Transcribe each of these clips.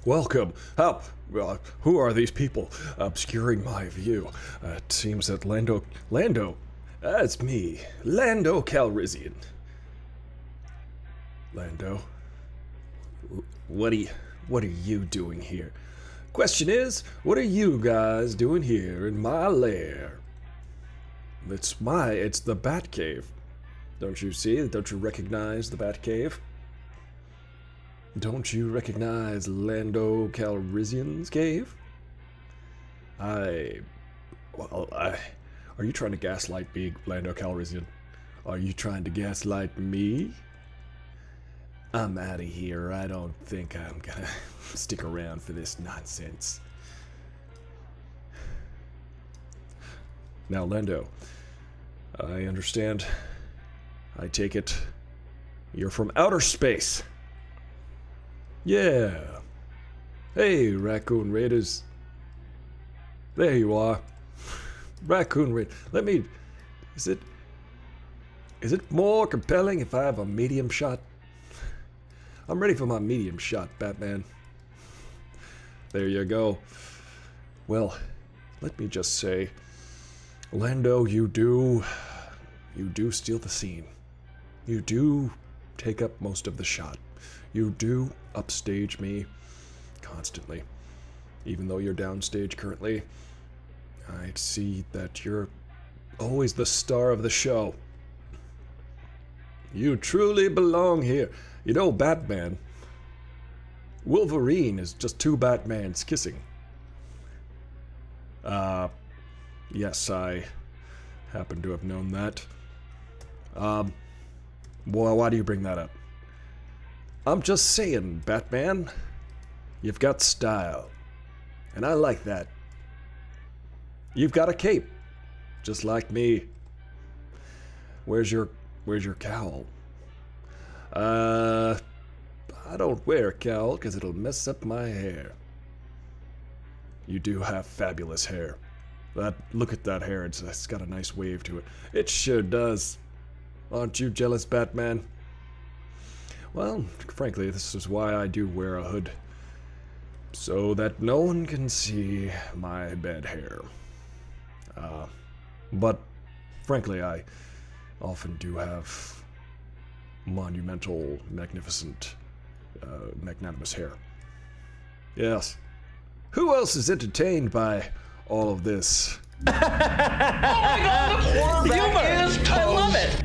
Welcome. Help! Who are these people obscuring my view? It seems that Lando, that's me, Lando Calrissian. Lando, what are you doing here? Question is, what are you guys doing here in my lair? It's the Batcave. Don't you see? Don't you recognize the Batcave? Don't you recognize Lando Calrissian's cave? Are you trying to gaslight me, Lando Calrissian? Are you trying to gaslight me? I'm out of here. I don't think I'm gonna stick around for this nonsense. Now, Lando, I understand. I take it you're from outer space. Yeah. Hey, Raccoon Raiders. There you are. Raccoon Raid. Is it more compelling if I have a medium shot? I'm ready for my medium shot, Batman. There you go. Well, let me just say, Lando, you do steal the scene. You do take up most of the shot. You do upstage me constantly. Even though you're downstage currently, I see that you're always the star of the show. You truly belong here. You know, Batman, Wolverine is just two Batmans kissing. Yes, I happen to have known that. Well, why do you bring that up? I'm just saying, Batman, you've got style, and I like that. You've got a cape, just like me. Where's your cowl? I don't wear a cowl because it'll mess up my hair. You do have fabulous hair. Look at that hair, it's got a nice wave to it. It sure does. Aren't you jealous, Batman? Well, frankly, this is why I do wear a hood. So that no one can see my bad hair. But, frankly, I often do have monumental, magnificent, magnanimous hair. Yes. Who else is entertained by all of this? Oh my god, the quarterback is toast! I love it!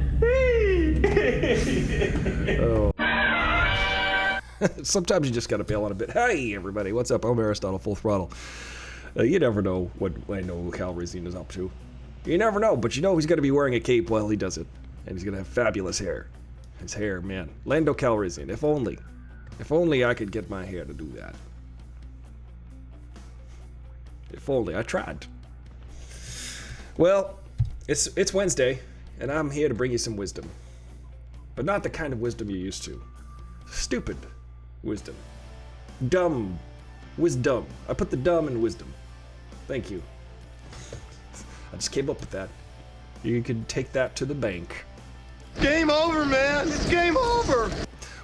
Oh. Sometimes you just gotta bail on a bit. Hey everybody, what's up? I'm Aristotle, Full Throttle. You never know what Lando Calrissian is up to. You never know, but you know he's gonna be wearing a cape while he does it. And he's gonna have fabulous hair. His hair, man. Lando Calrissian, if only. If only I could get my hair to do that. If only. I tried. Well, it's Wednesday, and I'm here to bring you some wisdom. But not the kind of wisdom you're used to. Stupid wisdom. Dumb wisdom. I put the dumb in wisdom. Thank you. I just came up with that. You can take that to the bank. Game over, man! It's game over!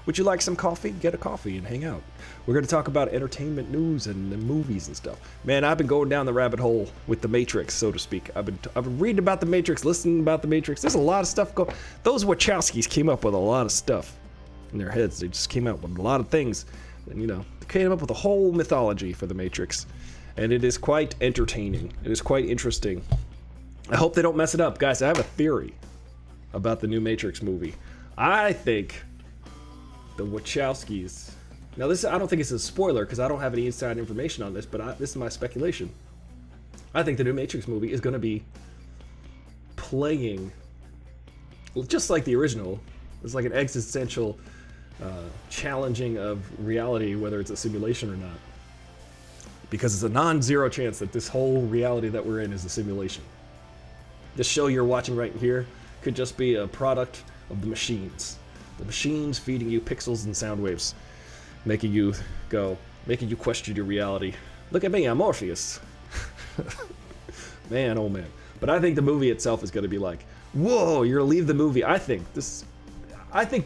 Would you like some coffee? Get a coffee and hang out. We're going to talk about entertainment news and movies and stuff. Man, I've been going down the rabbit hole with the Matrix, so to speak. I've been reading about the Matrix, listening about the Matrix. There's a lot of stuff going. Those Wachowskis came up with a lot of stuff in their heads. They just came out with a lot of things. And, you know, they came up with a whole mythology for the Matrix. And it is quite entertaining. It is quite interesting. I hope they don't mess it up. Guys, I have a theory about the new Matrix movie. I think the Wachowskis... Now this, I don't think it's a spoiler because I don't have any inside information on this, but this is my speculation. I think the new Matrix movie is going to be playing, just like the original. It's like an existential challenging of reality, whether it's a simulation or not. Because it's a non-zero chance that this whole reality that we're in is a simulation. This show you're watching right here could just be a product of the machines. The machines feeding you pixels and sound waves. Making you question your reality. Look at me, I'm Morpheus. Man, oh man. But I think the movie itself is going to be like, whoa, you're going to leave the movie. I think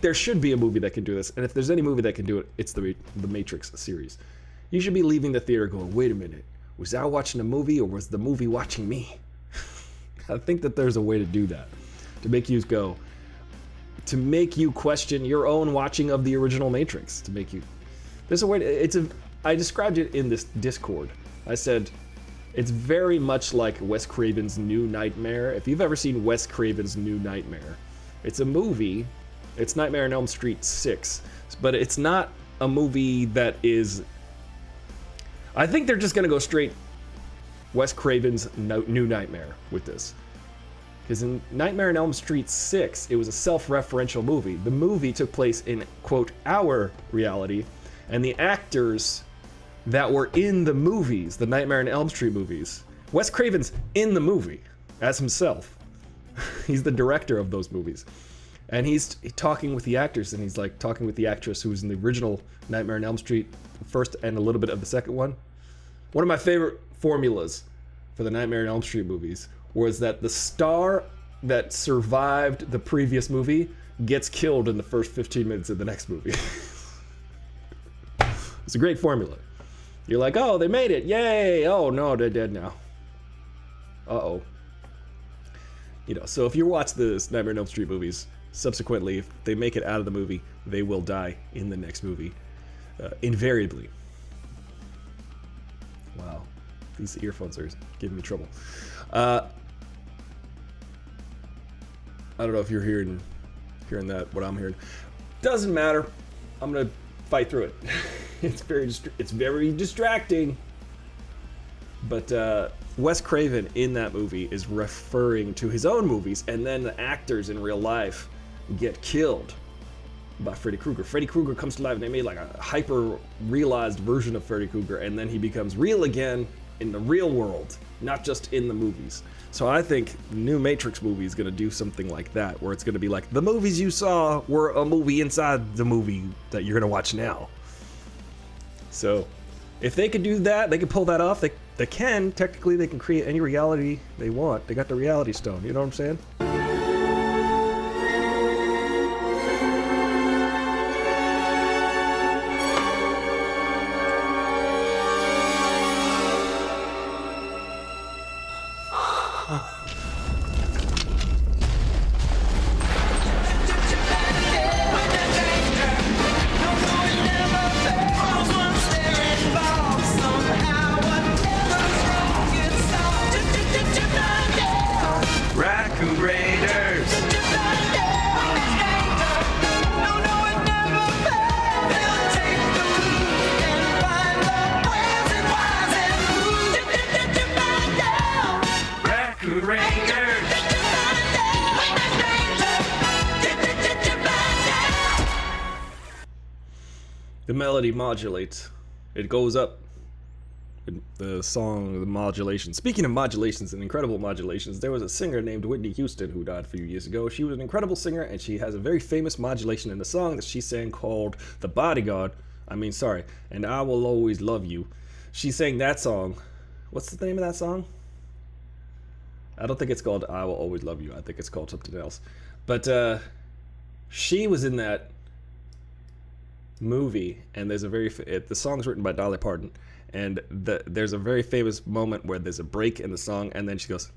there should be a movie that can do this. And if there's any movie that can do it, it's the Matrix series. You should be leaving the theater going, wait a minute, was I watching a movie or was the movie watching me? I think that there's a way to do that, to make you go, to make you question your own watching of the original Matrix, to make you, there's a way to, I described it in this Discord. I said, it's very much like Wes Craven's New Nightmare. If you've ever seen Wes Craven's New Nightmare, it's a movie, it's Nightmare on Elm Street 6, but it's not a movie that is, I think they're just gonna go straight Wes Craven's New Nightmare with this. Because in Nightmare on Elm Street 6, it was a self-referential movie. The movie took place in, quote, our reality, and the actors that were in the movies, the Nightmare on Elm Street movies, Wes Craven's in the movie as himself. He's the director of those movies. And he's talking with the actors, and he's like talking with the actress who was in the original Nightmare on Elm Street, the first and a little bit of the second one. One of my favorite formulas for the Nightmare on Elm Street movies was that the star that survived the previous movie gets killed in the first 15 minutes of the next movie. It's a great formula. You're like, oh, they made it, yay! Oh no, they're dead now. Uh-oh. You know, so if you watch the Nightmare on Elm Street movies, subsequently, if they make it out of the movie, they will die in the next movie. Invariably. Wow. These earphones are giving me trouble. I don't know if you're hearing that, what I'm hearing. Doesn't matter. I'm gonna fight through it. It's very distracting. But Wes Craven in that movie is referring to his own movies, and then the actors in real life get killed by Freddy Krueger. Freddy Krueger comes to life, and they made like a hyper-realized version of Freddy Krueger, and then he becomes real again in the real world, not just in the movies. So I think the new Matrix movie is gonna do something like that, where it's gonna be like, the movies you saw were a movie inside the movie that you're gonna watch now. So if they could do that, they could pull that off, they can, technically they can create any reality they want. They got the reality stone, you know what I'm saying? The melody modulates. It goes up. The song, the modulation. Speaking of modulations and incredible modulations, there was a singer named Whitney Houston who died a few years ago. She was an incredible singer, and she has a very famous modulation in the song that she sang called The Bodyguard. And I Will Always Love You. She sang that song. What's the name of that song? I don't think it's called I Will Always Love You. I think it's called something else. But she was in that movie, and there's a the song's written by Dolly Parton, and there's a very famous moment where there's a break in the song, and then she goes,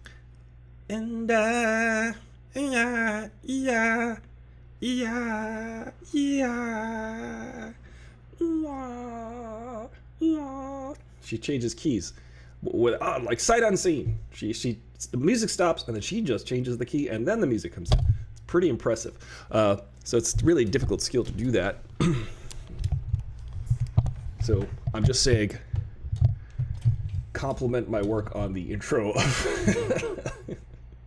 and she changes keys with like sight unseen. The music stops, and then she just changes the key, and then the music comes in. It's pretty impressive. So it's really difficult skill to do that. So I'm just saying, compliment my work on the intro. It's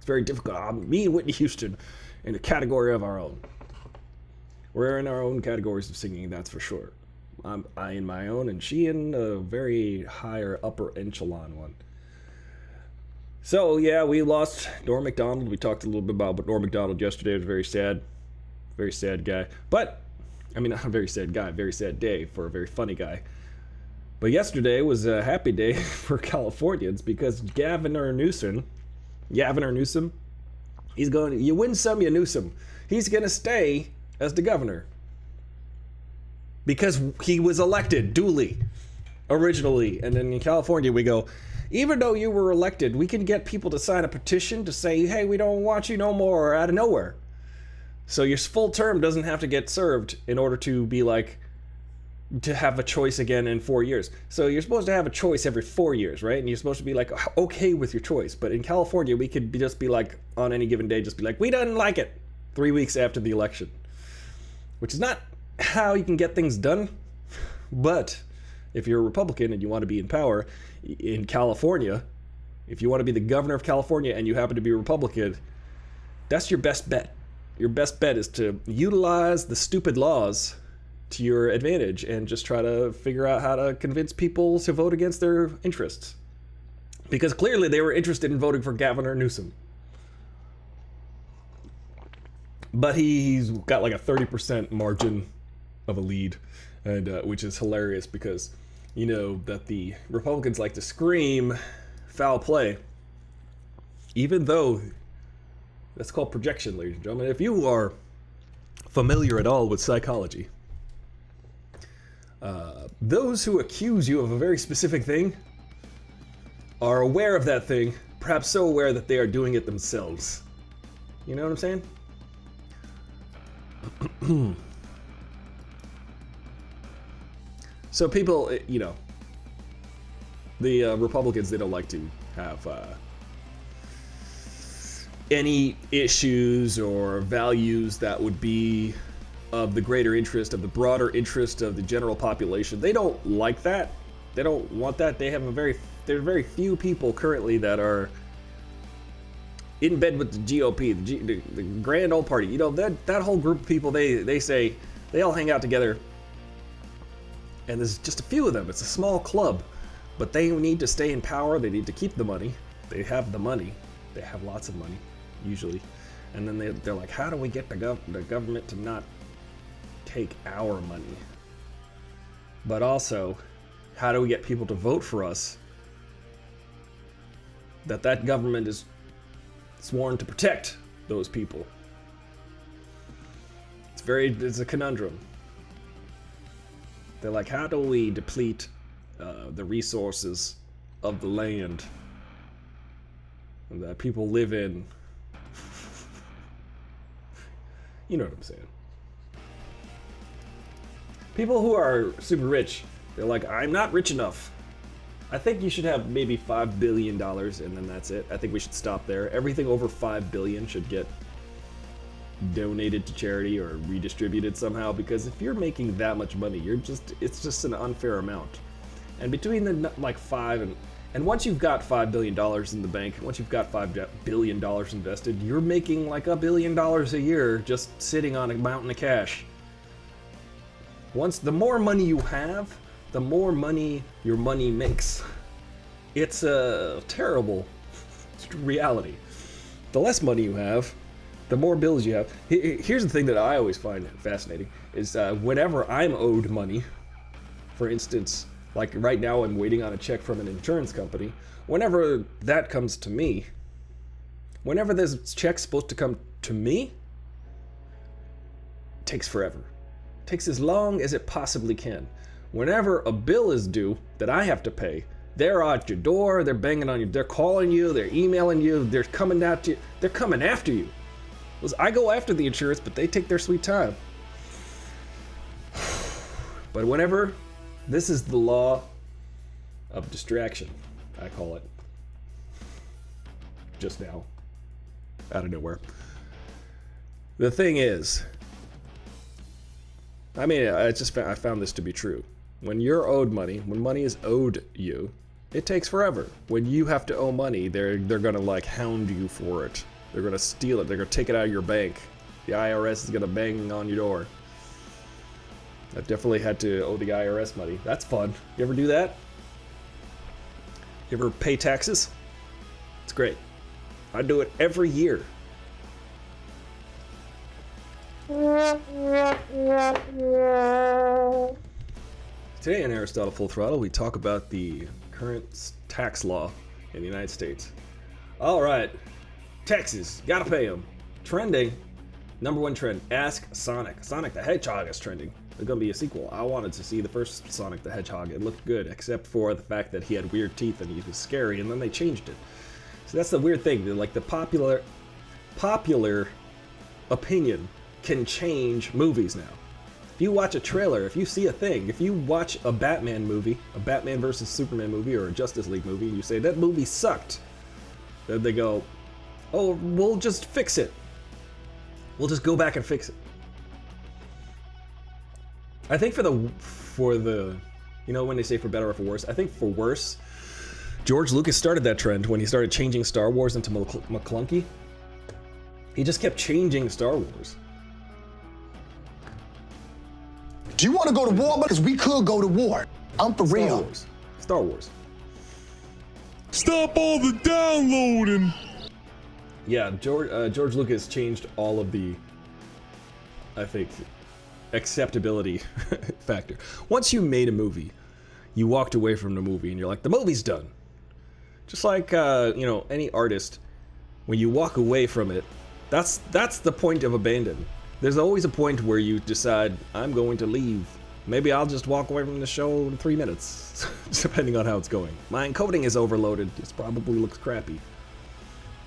very difficult. Me and Whitney Houston in a category of our own. We're in our own categories of singing, that's for sure. I in my own, and she in a very higher upper echelon one. So yeah, we lost Norm Macdonald. We talked a little bit about Norm Macdonald yesterday. It was very sad guy. But I mean, not a very sad guy, very sad day for a very funny guy. But yesterday was a happy day for Californians because Gavin Newsom, you win some, you Newsom. He's going to stay as the governor because he was elected duly. originally. And then in California, we go, even though you were elected, we can get people to sign a petition to say, hey, we don't want you no more, out of nowhere. So your full term doesn't have to get served in order to be like, to have a choice again in 4 years. So you're supposed to have a choice every 4 years, right? And you're supposed to be like, okay with your choice. But in California, we could just be like, on any given day, just be like, we don't like it 3 weeks after the election. Which is not how you can get things done. But if you're a Republican and you want to be in power in California, if you want to be the governor of California and you happen to be a Republican, that's your best bet. Your best bet is to utilize the stupid laws to your advantage and just try to figure out how to convince people to vote against their interests. Because clearly they were interested in voting for Governor Newsom. But he's got like a 30% margin of a lead, and which is hilarious because you know that the Republicans like to scream foul play, even though that's called projection, ladies and gentlemen. If you are familiar at all with psychology, those who accuse you of a very specific thing are aware of that thing, perhaps so aware that they are doing it themselves. You know what I'm saying? So people, you know, the Republicans, they don't like to have any issues or values that would be of the greater interest, of the broader interest of the general population. They don't like that. They don't want that. They have there are very few people currently that are in bed with the GOP, the grand old party. You know, that whole group of people, they say, they all hang out together. And there's just a few of them. It's a small club. But they need to stay in power. They need to keep the money. They have the money. They have lots of money, usually. And then they're like, how do we get the government to not take our money? But also, how do we get people to vote for us that government is sworn to protect those people? It's a conundrum. They're like, how do we deplete the resources of the land that people live in? You know what I'm saying. People who are super rich, they're like, I'm not rich enough. I think you should have maybe $5 billion and then that's it. I think we should stop there. Everything over $5 billion should get donated to charity or redistributed somehow, because if you're making that much money, it's just an unfair amount. And between the like and once you've got $5 billion in the bank, once you've got $5 billion invested, you're making like $1 billion a year just sitting on a mountain of cash. The more money you have, the more money your money makes. It's a terrible reality. The less money you have, the more bills you have. Here's the thing that I always find fascinating is whenever I'm owed money, for instance, like right now I'm waiting on a check from an insurance company, whenever that comes to me, whenever this check's supposed to come to me, it takes forever. It takes as long as it possibly can. Whenever a bill is due that I have to pay, they're at your door, they're banging on you, they're calling you, they're emailing you, they're coming at you, they're coming after you. I go after the insurance, but they take their sweet time. But whenever, this is the law of distraction, I call it. Just now, out of nowhere. The thing is, I mean, I found this to be true. When you're owed money, when money is owed you, it takes forever. When you have to owe money, they're gonna like hound you for it. They're gonna steal it. They're gonna take it out of your bank. The IRS is gonna bang on your door. I've definitely had to owe the IRS money. That's fun. You ever do that? You ever pay taxes? It's great. I do it every year. Today on Aristotle Full Throttle, we talk about the current tax law in the United States. All right, taxes, gotta pay them. Trending Number one trend, ask Sonic. Sonic the Hedgehog is trending. There's gonna be a sequel. I wanted to see the first Sonic the Hedgehog. It looked good, except for the fact that he had weird teeth and he was scary, and then they changed it. So that's the weird thing. Like the popular opinion can change movies now. If you watch a trailer, if you see a thing, if you watch a Batman movie, a Batman versus Superman movie, or a Justice League movie, and you say that movie sucked, then they go, oh, we'll just fix it. We'll just go back and fix it. I think for the, you know, when they say for better or for worse, I think for worse, George Lucas started that trend when he started changing Star Wars into McClunky. He just kept changing Star Wars. Do you want to go to war? Because we could go to war. I'm for real. Star Wars. Stop all the downloading. Yeah, George Lucas changed all of the, I think, acceptability factor. Once you made a movie, you walked away from the movie and you're like, the movie's done. Just like, you know, any artist, when you walk away from it, that's the point of abandon. There's always a point where you decide, I'm going to leave. Maybe I'll just walk away from the show in 3 minutes, depending on how it's going. My encoding is overloaded. This probably looks crappy.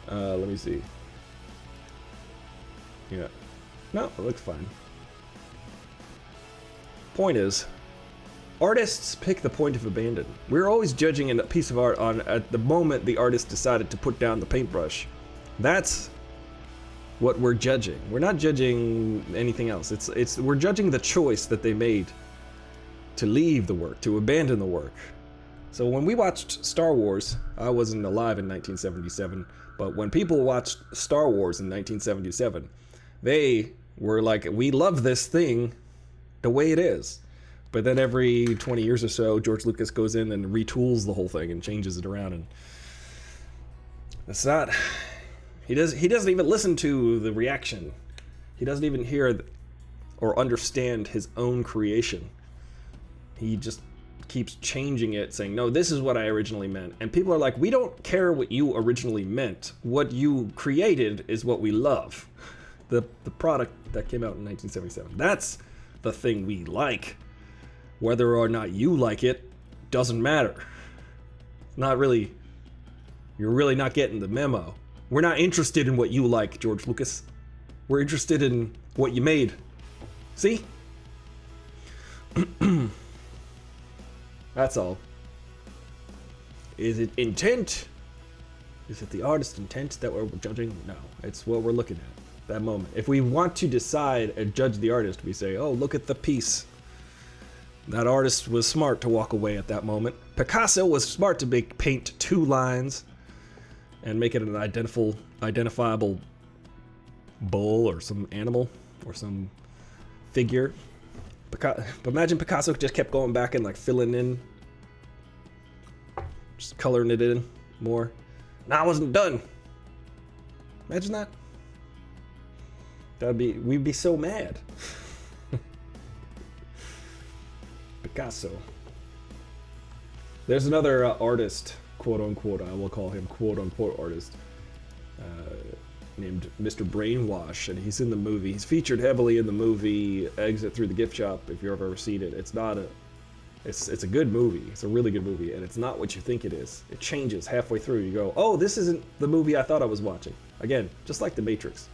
Let me see. Yeah. No, it looks fine. Point is, artists pick the point of abandon. We're always judging a piece of art on at the moment the artist decided to put down the paintbrush. That's what we're judging. We're not judging anything else. We're judging the choice that they made to leave the work, to abandon the work. So when we watched Star Wars, I wasn't alive in 1977, but when people watched Star Wars in 1977, they were like, we love this thing the way it is. But then every 20 years or so, George Lucas goes in and retools the whole thing and changes it around, and it's not... He doesn't even listen to the reaction. He doesn't even hear or understand his own creation. He just keeps changing it, saying, no, this is what I originally meant. And people are like, we don't care what you originally meant. What you created is what we love. The product that came out in 1977. That's the thing we like. Whether or not you like it doesn't matter. Not really. You're really not getting the memo. We're not interested in what you like, George Lucas. We're interested in what you made. See? That's all. Is it intent? Is it the artist's intent that we're judging? No, it's what we're looking at, that moment. If we want to decide and judge the artist, we say, oh, look at the piece. That artist was smart to walk away at that moment. Picasso was smart to paint 2 lines and make it an identifiable bull or some animal or some figure. But imagine Picasso just kept going back and like filling in, just coloring it in more. Nah, I wasn't done. Imagine that. We'd be so mad. Picasso. There's another artist, quote unquote, I will call him quote unquote artist, named Mr. Brainwash, and he's in the movie. He's featured heavily in the movie Exit Through the Gift Shop, if you've ever seen it. It's a good movie. It's a really good movie, and it's not what you think it is. It changes halfway through. You go, oh, this isn't the movie I thought I was watching. Again, just like The Matrix.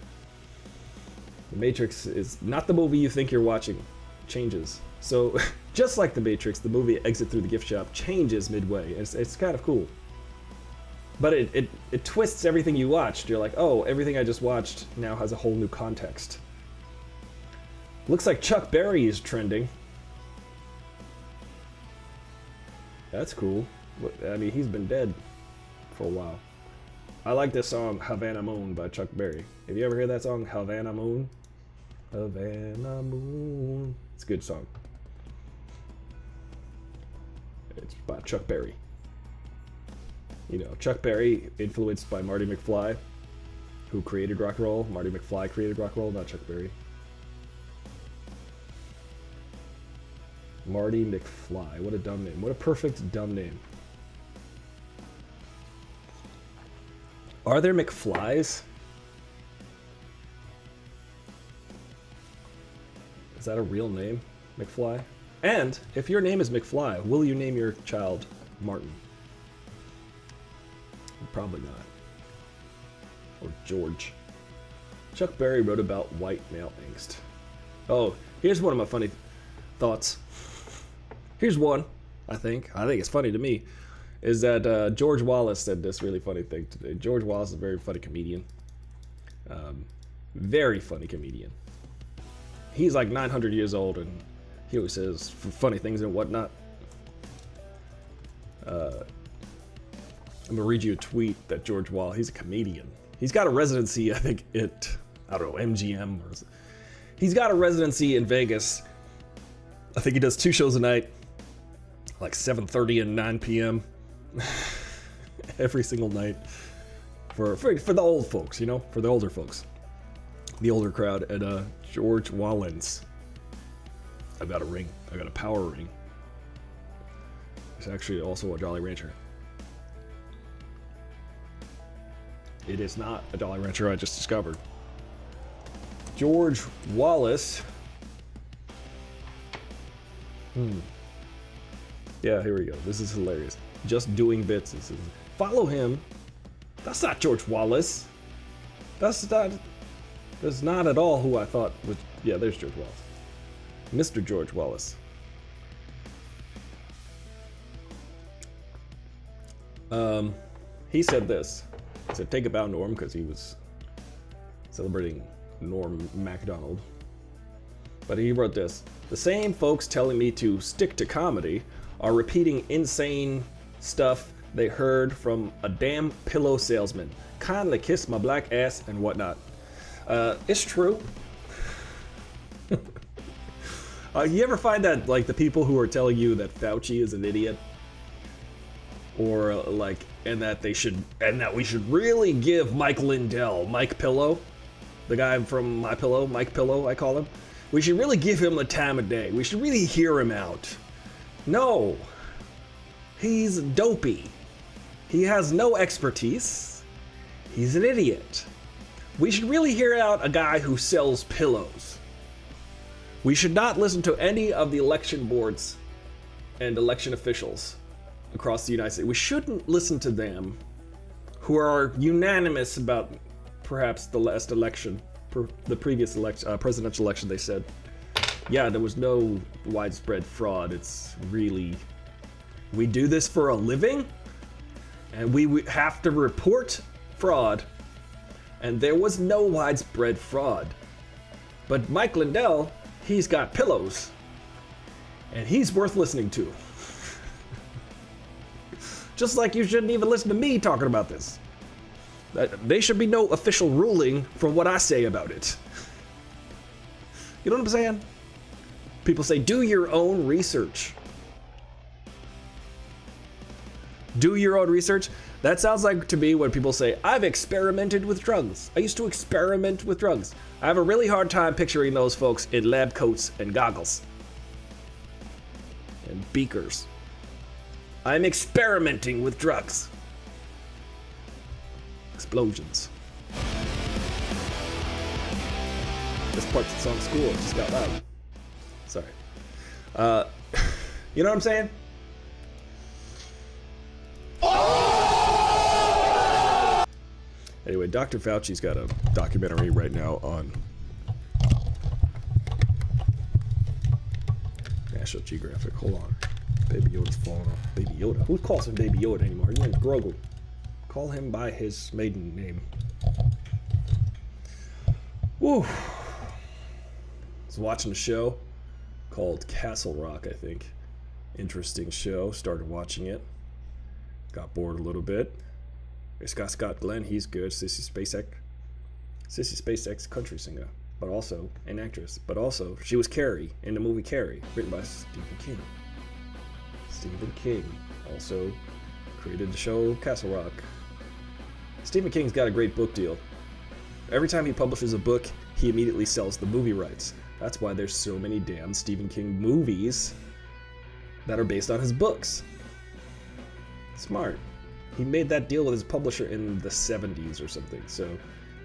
The Matrix is not the movie you think you're watching. It changes. So, just like The Matrix, the movie Exit Through the Gift Shop changes midway. It's kind of cool. But it twists everything you watched. You're like, oh, everything I just watched now has a whole new context. Looks like Chuck Berry is trending. That's cool. I mean, he's been dead for a while. I like this song, Havana Moon by Chuck Berry. Have you ever heard that song, Havana Moon? Havana Moon. It's a good song. It's by Chuck Berry. You know, Chuck Berry, influenced by Marty McFly, who created rock and roll. Marty McFly created rock and roll, not Chuck Berry. Marty McFly. What a dumb name. What a perfect dumb name. Are there McFlys? that a real name, McFly? And if your name is McFly, will you name your child Martin? Probably not. Or George. Chuck Berry wrote about white male angst. Oh, here's one of my funny thoughts. Here's one, I think it's funny to me, is that George Wallace said this really funny thing today. George Wallace is a very funny comedian. Very funny comedian. He's like 900 years old and he always says funny things and whatnot. I'm gonna read you a tweet that George Wallace, he's a comedian. He's got a residency, I think, at, I don't know, MGM. He's got a residency in Vegas. I think he does 2 shows a night, like 7:30 and 9 p.m. every single night for the old folks, you know, for the older folks, the older crowd. And George Wallace, I've got a ring. I got a power ring. It's actually also a Jolly Rancher. It is not a Jolly Rancher, I just discovered. George Wallace. Yeah, here we go. This is hilarious. Just doing bits. This is, follow him. That's not George Wallace. That's not at all who I thought was. Yeah, there's George Wallace. Mr. George Wallace. He said this. He said, "Take a bow, Norm," because he was celebrating Norm MacDonald. But he wrote this: "The same folks telling me to stick to comedy are repeating insane stuff they heard from a damn pillow salesman. Kindly kiss my black ass and whatnot." It's true. You ever find that, like, the people who are telling you that Fauci is an idiot, or like, and that we should really give Mike Lindell, Mike Pillow, the guy from My Pillow, Mike Pillow, I call him. We should really give him the time of day. We should really hear him out. No, he's dopey. He has no expertise. He's an idiot. We should really hear out a guy who sells pillows. We should not listen to any of the election boards and election officials across the United States. We shouldn't listen to them, who are unanimous about perhaps the last election, the previous election, presidential election. They said, yeah, there was no widespread fraud. It's really, we do this for a living, and we have to report fraud, and there was no widespread fraud. But Mike Lindell, he's got pillows, and he's worth listening to. Just like you shouldn't even listen to me talking about this. There should be no official ruling from what I say about it. You know what I'm saying? People say, do your own research. Do your own research. That sounds like to me when people say, I've experimented with drugs. I used to experiment with drugs. I have a really hard time picturing those folks in lab coats and goggles. And beakers. I'm experimenting with drugs. Explosions. This part's the song School, it just got loud. Sorry. You know what I'm saying? Anyway, Dr. Fauci's got a documentary right now on National Geographic. Hold on. Baby Yoda's falling off. Baby Yoda? Who calls him Baby Yoda anymore? His name's Grogu. Call him by his maiden name. Woo. I was watching a show called Castle Rock, I think. Interesting show. Started watching it. Got bored a little bit. It's got Scott Glenn. He's good. Sissy Spacek, country singer, but also an actress. But also, she was Carrie in the movie Carrie, written by Stephen King. Stephen King also created the show Castle Rock. Stephen King's got a great book deal. Every time he publishes a book, he immediately sells the movie rights. That's why there's so many damn Stephen King movies that are based on his books. Smart. He made that deal with his publisher in the 70s or something. So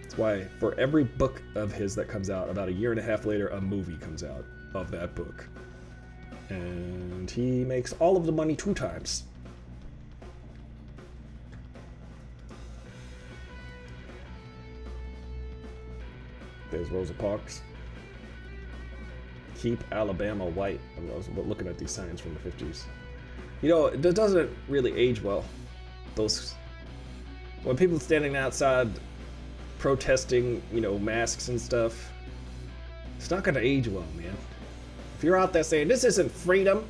that's why for every book of his that comes out, about a year and a half later, a movie comes out. of that book. And he makes all of the money 2 times. There's Rosa Parks. Keep Alabama white. I was looking at these signs from the 50s. You know, it doesn't really age well. When people standing outside protesting, you know, masks and stuff, it's not gonna age well, man. If you're out there saying, this isn't freedom,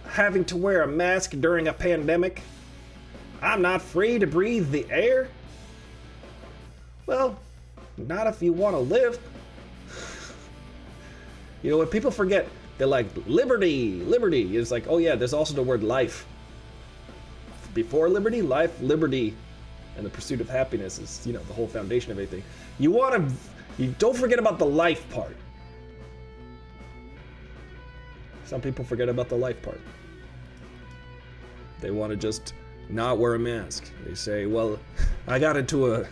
having to wear a mask during a pandemic, I'm not free to breathe the air, well, not if you want to live. You know, when people forget, they're like, liberty, liberty. It's like, oh yeah, there's also the word life. Before liberty, life, liberty, and the pursuit of happiness is, you know, the whole foundation of everything. You don't forget about the life part. Some people forget about the life part. They want to just not wear a mask. They say, well, I got into an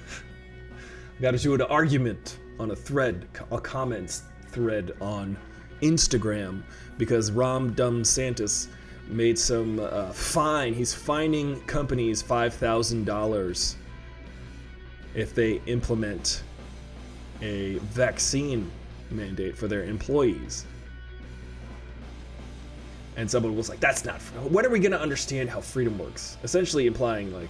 argument on a comments thread on Instagram because Ron DeSantis made some fine. He's fining companies $5,000 if they implement a vaccine mandate for their employees. And someone was like, that's not, when are we gonna understand how freedom works? Essentially implying like,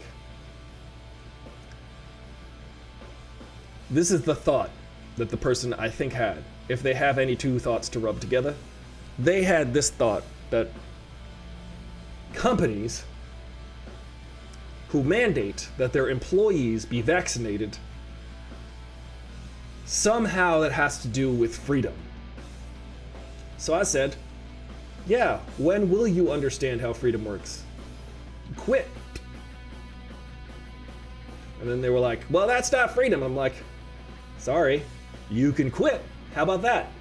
this is the thought that the person I think had. If they have any 2 thoughts to rub together, they had this thought that companies who mandate that their employees be vaccinated, somehow that has to do with freedom. So I said, yeah, when will you understand how freedom works? Quit. And then they were like, well, that's not freedom. I'm like, sorry, you can quit. How about that?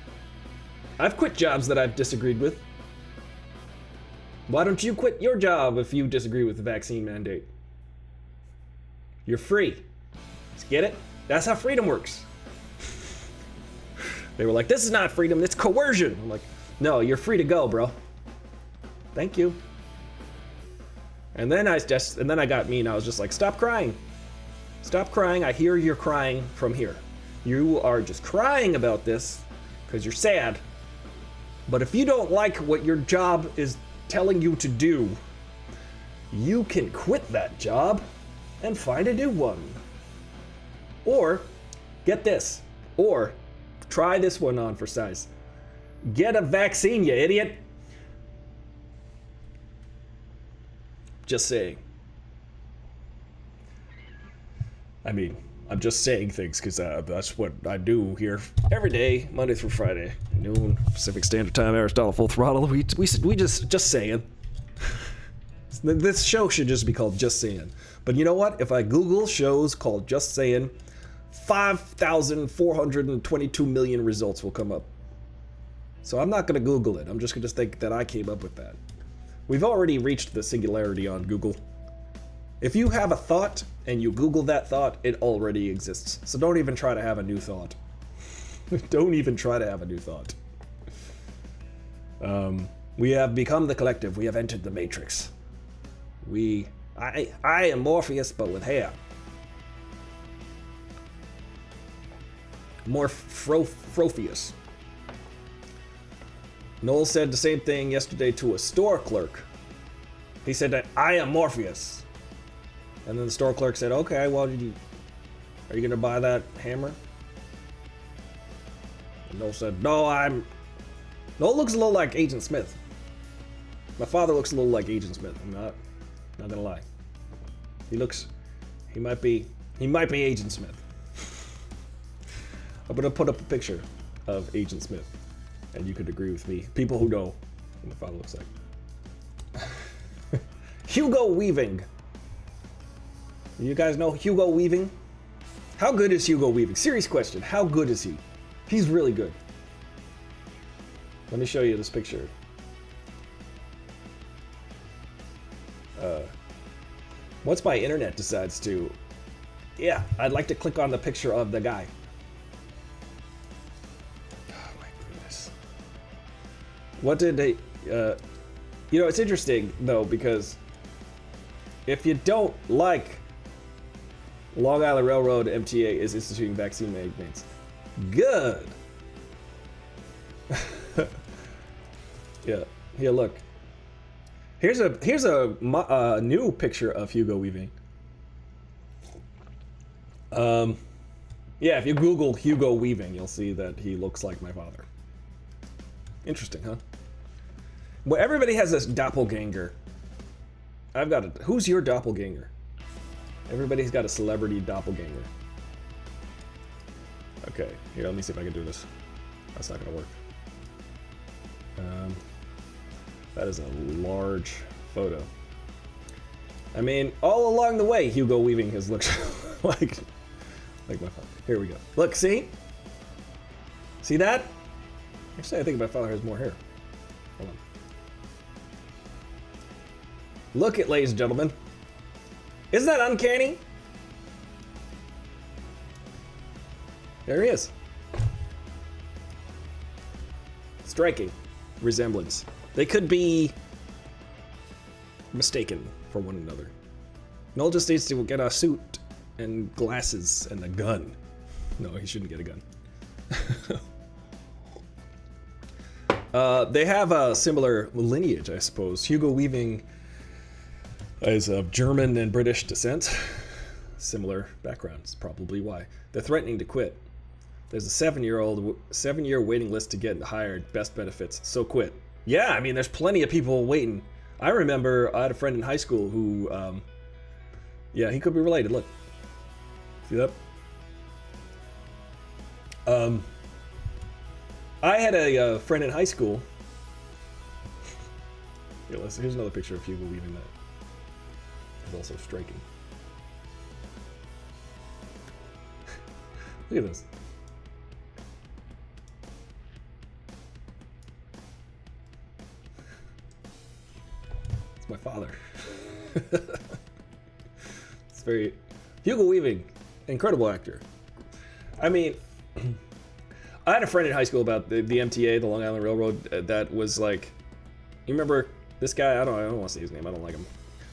I've quit jobs that I've disagreed with. Why don't you quit your job if you disagree with the vaccine mandate? You're free. Just get it? That's how freedom works. They were like, this is not freedom, it's coercion. I'm like, no, you're free to go, bro. Thank you. And then I got mean. I was just like, stop crying. Stop crying. I hear you're crying from here. You are just crying about this because you're sad. But if you don't like what your job is telling you to do, you can quit that job and find a new one. Or, get this, or try this one on for size. Get a vaccine, you idiot. Just saying. I mean, I'm just saying things because that's what I do here every day, Monday through Friday, noon Pacific Standard Time, Aristotle Full Throttle. We just saying. This show should just be called Just Saying. But you know what? If I Google shows called Just Saying, 5,422 million results will come up. So I'm not going to Google it. I'm just going to think that I came up with that. We've already reached the singularity on Google. If you have a thought and you Google that thought, it already exists. So don't even try to have a new thought. Don't even try to have a new thought. We have become the collective. We have entered the Matrix. I am Morpheus, but with hair. Morpheus. Noel said the same thing yesterday to a store clerk. He said that I am Morpheus. And then the store clerk said, okay, well, are you gonna buy that hammer? And Noel said, no, Noel looks a little like Agent Smith. My father looks a little like Agent Smith. I'm not gonna lie. He might be Agent Smith. I'm gonna put up a picture of Agent Smith, and you could agree with me. People who know what my father looks like. Hugo Weaving. You guys know Hugo Weaving? How good is Hugo Weaving? Serious question. How good is he? He's really good. Let me show you this picture. Once my internet decides to... Yeah, I'd like to click on the picture of the guy. Oh my goodness. What did they? You know, it's interesting though, because if you don't like Long Island Railroad, MTA is instituting vaccine mandates. Good. Yeah. Here, look. Here's a new picture of Hugo Weaving. Yeah, if you Google Hugo Weaving, you'll see that he looks like my father. Interesting, huh? Well, everybody has this doppelganger. I've got a. Who's your doppelganger? Everybody's got a celebrity doppelganger. Okay, here, let me see if I can do this. That's not gonna work. That is a large photo. I mean, all along the way, Hugo Weaving has looked like my father. Here we go. Look, see? See that? Actually, I think my father has more hair. Hold on. Look it, ladies and gentlemen. Isn't that uncanny? There he is. Striking resemblance. They could be mistaken for one another. Noel just needs to get a suit and glasses and a gun. No, he shouldn't get a gun. They have a similar lineage, I suppose. Hugo Weaving is of German and British descent. Similar backgrounds, probably why. They're threatening to quit. There's a 7-year waiting list to get hired. Best benefits, so quit. Yeah, I mean, there's plenty of people waiting. I remember I had a friend in high school who, yeah, he could be related. Look, see that? I had a friend in high school. Yeah, here's another picture of Hugo Weaving that is also striking. Look at this. It's my father. It's very... Hugo Weaving, incredible actor. I mean, I had a friend in high school about the MTA, the Long Island Railroad, that was like... You remember this guy? I don't want to say his name. I don't like him.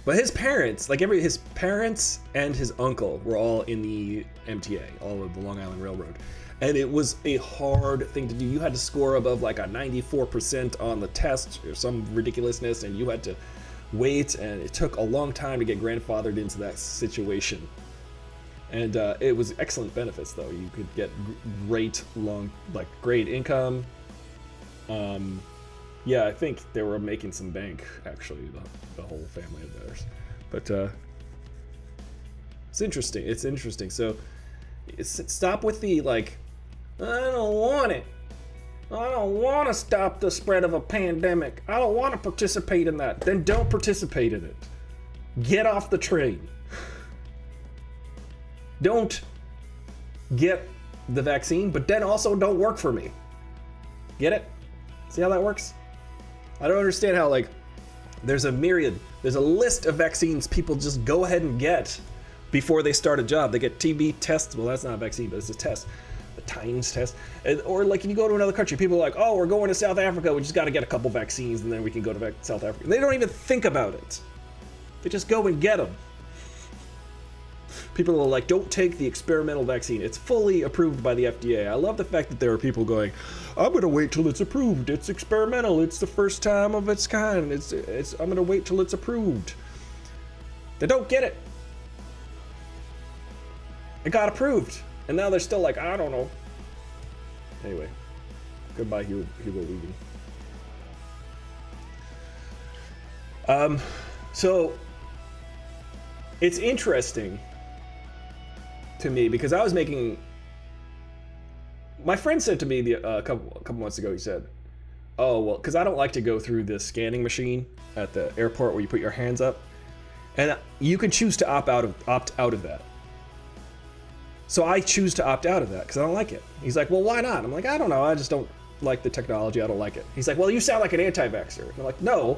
But his parents, like his parents and his uncle were all in the MTA, all of the Long Island Railroad. And it was a hard thing to do. You had to score above like a 94% on the test or some ridiculousness, and you had to wait, and it took a long time to get grandfathered into that situation. And it was excellent benefits, though. You could get great income. Yeah, I think they were making some bank, actually, the whole family of theirs. But it's interesting. It's interesting. So stop with the, like, I don't want it. I don't want to stop the spread of a pandemic. I don't want to participate in that. Then don't participate in it. Get off the train. Don't get the vaccine, but then also don't work for me. Get it? See how that works? I don't understand how, like, there's a list of vaccines people just go ahead and get before they start a job. They get TB tests. Well, that's not a vaccine, but it's a test. The Times test. Or, like, if you go to another country, people are like, oh, we're going to South Africa. We just got to get a couple vaccines, and then we can go to South Africa. And they don't even think about it. They just go and get them. People are like, don't take the experimental vaccine. It's fully approved by the FDA. I love the fact that there are people going, I'm going to wait till it's approved. It's experimental. It's the first time of its kind. I'm going to wait till it's approved. They don't get it. It got approved. And now they're still like, I don't know. Anyway, goodbye, Hugo Weaving. So it's interesting to me because I was making. My friend said to me a couple months ago. He said, "Oh well, because I don't like to go through the scanning machine at the airport where you put your hands up, and you can choose to opt out of that." So I choose to opt out of that because I don't like it. He's like, well, why not? I'm like, I don't know. I just don't like the technology. I don't like it. He's like, well, you sound like an anti-vaxxer. And I'm like, no,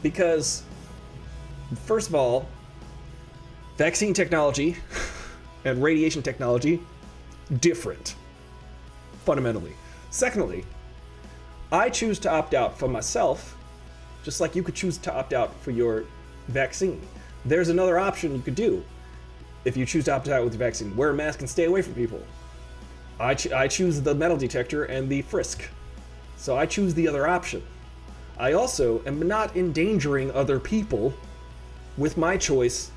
because first of all, vaccine technology and radiation technology, different, fundamentally. Secondly, I choose to opt out for myself, just like you could choose to opt out for your vaccine. There's another option you could do if you choose to opt out with your vaccine. Wear a mask and stay away from people. I choose the metal detector and the frisk. So I choose the other option. I also am not endangering other people with my choice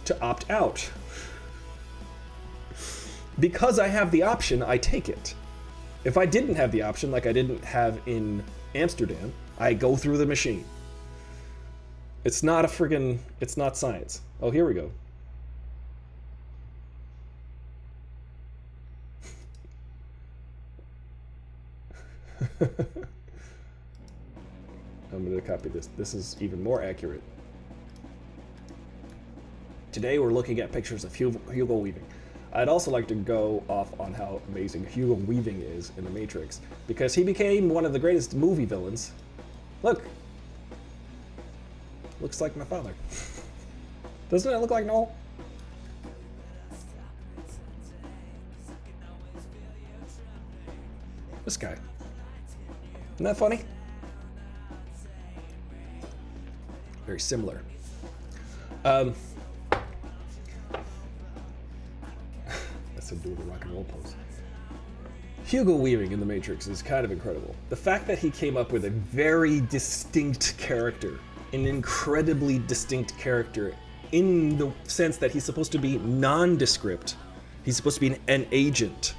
to opt out. Because I have the option, I take it. If I didn't have the option, like I didn't have in Amsterdam, I go through the machine. It's not it's not science. Oh, here we go. I'm going to copy this. This is even more accurate. Today we're looking at pictures of Hugo Weaving. I'd also like to go off on how amazing Hugo Weaving is in The Matrix, because he became one of the greatest movie villains. Look. Looks like my father. Doesn't it look like Noel? This guy. Isn't that funny? Very similar. That's a do the rock and roll pose. Hugo Weaving in The Matrix is kind of incredible. The fact that he came up with a very distinct character, an incredibly distinct character, in the sense that he's supposed to be nondescript. He's supposed to be an agent.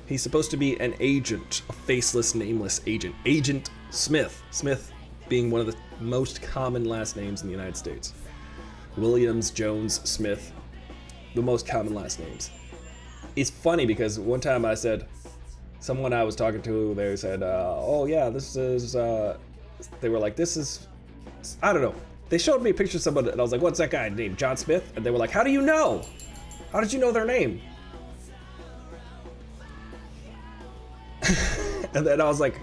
He's supposed to be an agent, a faceless, nameless agent. Agent Smith. Smith being one of the most common last names in the United States. Williams, Jones, Smith, the most common last names. It's funny because one time I said, someone I was talking to, they said, oh yeah, this is, they were like, this is, I don't know. They showed me a picture of someone and I was like, what's that guy named? John Smith? And they were like, how do you know? How did you know their name? And then I was like,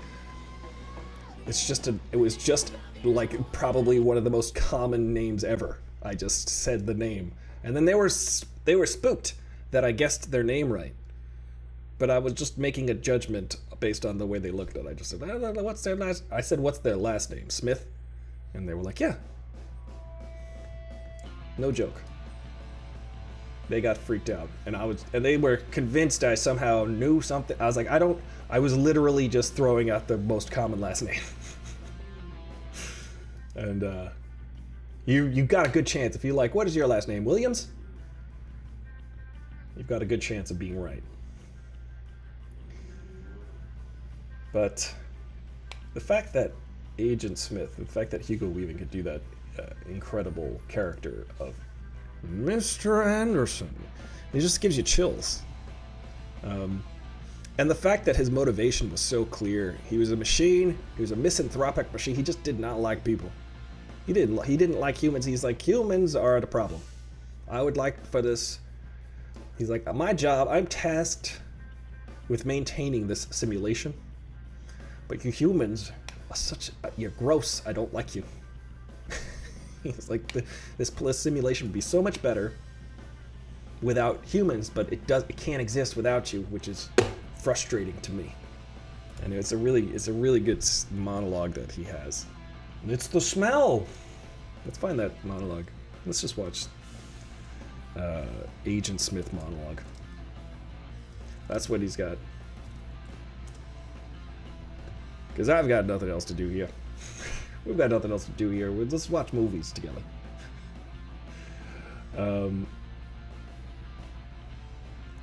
it was just like probably one of the most common names ever. I just said the name. And then they were spooked that I guessed their name right. But I was just making a judgment based on the way they looked at it. I just said, I don't know, what's their last, I said, what's their last name? Smith? And they were like, yeah. No joke. They got freaked out. And they were convinced I somehow knew something. I was like, I was literally just throwing out the most common last name. And you got a good chance if you're like, what is your last name? Williams? You've got a good chance of being right. But the fact that Agent Smith, the fact that Hugo Weaving could do that incredible character of Mr. Anderson, it just gives you chills. And the fact that his motivation was so clear. He was a machine. He was a misanthropic machine. He just did not like people. He didn't like humans. He's like, humans are the problem. I would like for this. He's like, my job, I'm tasked with maintaining this simulation. But you humans are you're gross. I don't like you. He's like, this simulation would be so much better without humans, but it can't exist without you, which is frustrating to me. And it's a really good monologue that he has. And it's the smell. Let's find that monologue. Let's just watch Agent Smith monologue. That's what he's got. Because I've got nothing else to do here. We've got nothing else to do here. Let's watch movies together.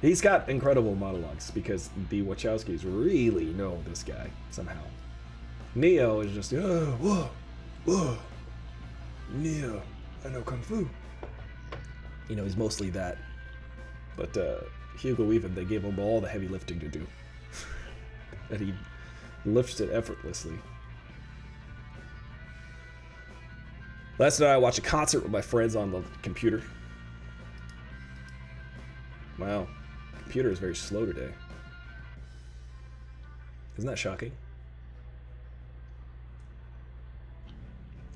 He's got incredible monologues because the Wachowskis really know this guy somehow. Neo is just, whoa, Neo, I know Kung Fu. You know, he's mostly that. But Hugo Weaving, they gave him all the heavy lifting to do. And he lifts it effortlessly. Last night I watched a concert with my friends on the computer. Wow, computer is very slow today. Isn't that shocking?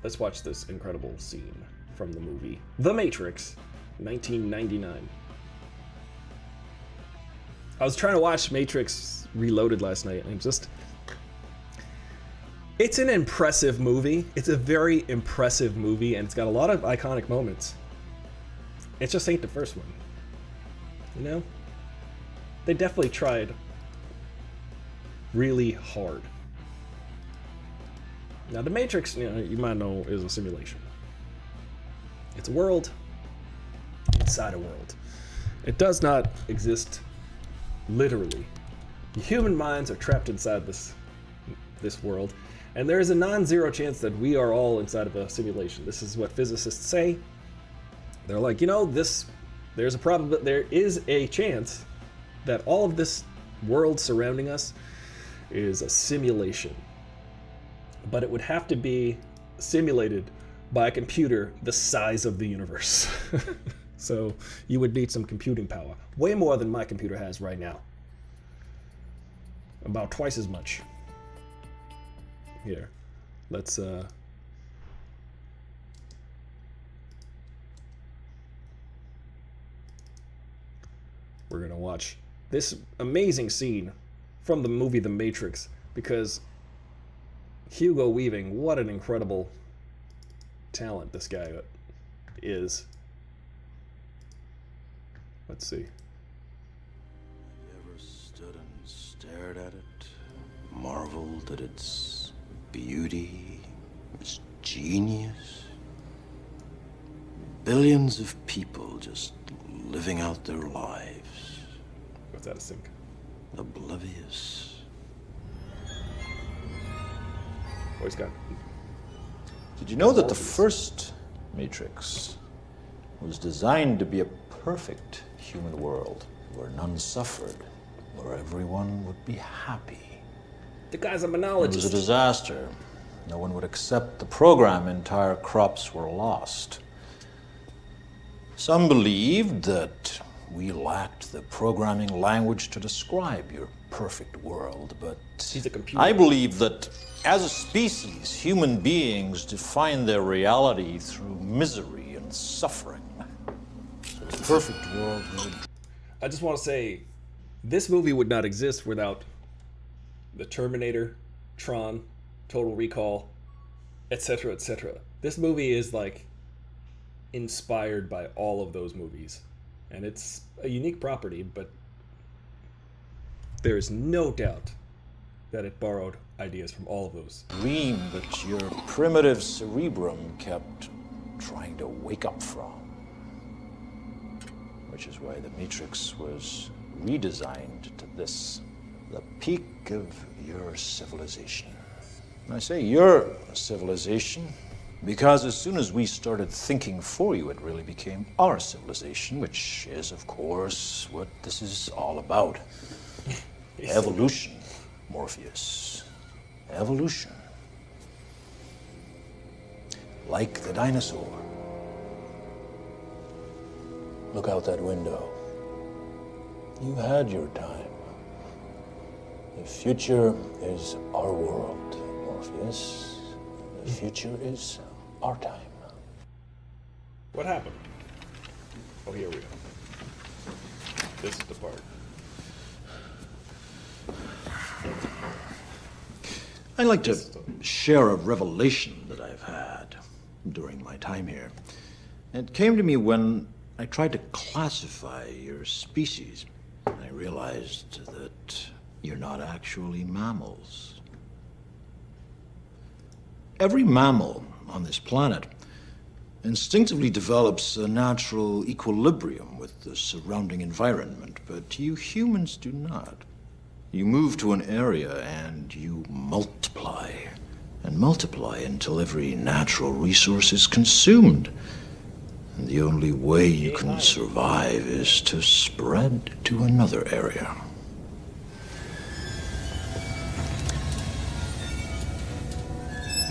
Let's watch this incredible scene from the movie The Matrix, 1999. I was trying to watch Matrix Reloaded last night, and It's an impressive movie. It's a very impressive movie, and it's got a lot of iconic moments. It just ain't the first one. You know? They definitely tried really hard. Now, The Matrix, you might know, is a simulation. It's a world inside a world. It does not exist literally. Human minds are trapped inside this world, and there is a non-zero chance that we are all inside of a simulation. This is what physicists say. They're like, there is a chance that all of this world surrounding us is a simulation. But it would have to be simulated by a computer the size of the universe. So you would need some computing power. Way more than my computer has right now. About twice as much. Here, let's we're gonna watch this amazing scene from the movie The Matrix, because Hugo Weaving, what an incredible talent this guy is. Let's see. Have you ever stood and stared at it, marveled at its beauty, its genius? Billions of people just living out their lives. What's that, a sync? Oblivious. Oh, he's got... Did you know that the first Matrix was designed to be a perfect human world where none suffered, where everyone would be happy? The guy's a It was a monologist. disaster. No one would accept the program. Entire crops were lost. Some believed that we lacked the programming language to describe your perfect world, but He's a computer. I believe that as a species, human beings define their reality through misery and suffering. So the perfect world would... I just want to say, this movie would not exist without the Terminator, Tron, Total Recall, etc., etc. This movie is like inspired by all of those movies, and it's a unique property, but there is no doubt that it borrowed ideas from all of those. dream that your primitive cerebrum kept trying to wake up from. Which is why the Matrix was redesigned to this, the peak of your civilization. And I say your civilization because as soon as we started thinking for you, it really became our civilization, which is, of course, what this is all about. Evolution, Morpheus. Evolution. Like the dinosaur. Look out that window. You had your time. The future is our world, Morpheus. The future is our time. What happened? Oh, here we go. This is the part. I'd like to share a revelation that I've had during my time here. It came to me when I tried to classify your species. I realized that you're not actually mammals. Every mammal on this planet instinctively develops a natural equilibrium with the surrounding environment, but you humans do not. You move to an area and you multiply, and multiply until every natural resource is consumed. And the only way you can survive is to spread to another area.